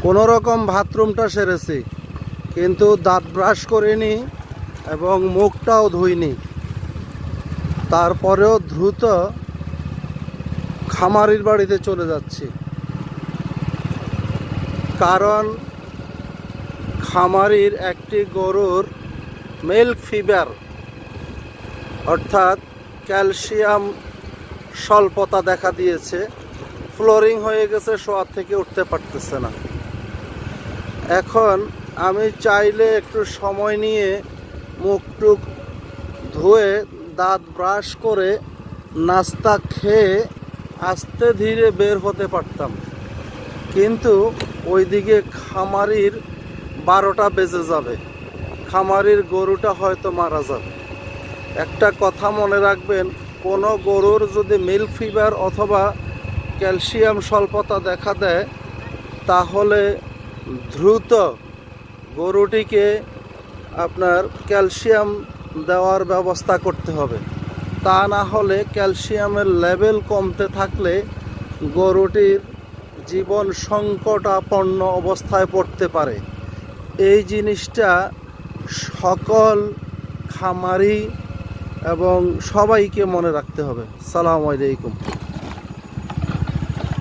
কোনো রকম বাথরুমটা সেরেছি, কিন্তু দাঁত ব্রাশ করিনি এবং মুখটাও ধুইনি। তারপরেও দ্রুত খামারির বাড়িতে চলে যাচ্ছি, কারণ খামারির একটি গরুর মিল্ক ফিভার অর্থাৎ ক্যালসিয়াম স্বল্পতা দেখা দিয়েছে। ফ্লোরিং হয়ে গেছে, শোয়ার থেকে উঠতে পারতেছে না। এখন আমি চাইলে একটু সময় নিয়ে মুখ টুক ধুয়ে দাঁত ব্রাশ করে নাস্তা খেয়ে আস্তে ধীরে বের হতে পারতাম, কিন্তু ওইদিকে খামারির 12টা বেজে যাবে, খামারির গরুটা হয়তো মারা যাবে। একটা কথা মনে রাখবেন, কোনো গরুর যদি মিল্ক ফিভার অথবা ক্যালসিয়াম স্বল্পতা দেখা দেয়, তাহলে দ্রুত গরুটিকে আপনার ক্যালসিয়াম দেওয়ার ব্যবস্থা করতে হবে। তা না হলে ক্যালসিয়ামের লেভেল কমতে থাকলে গরুটির জীবন সংকটাপন্ন অবস্থায় পড়তে পারে। এই জিনিসটা সকল খামারি এবং সবাইকে মনে রাখতে হবে। আসসালামু আলাইকুম।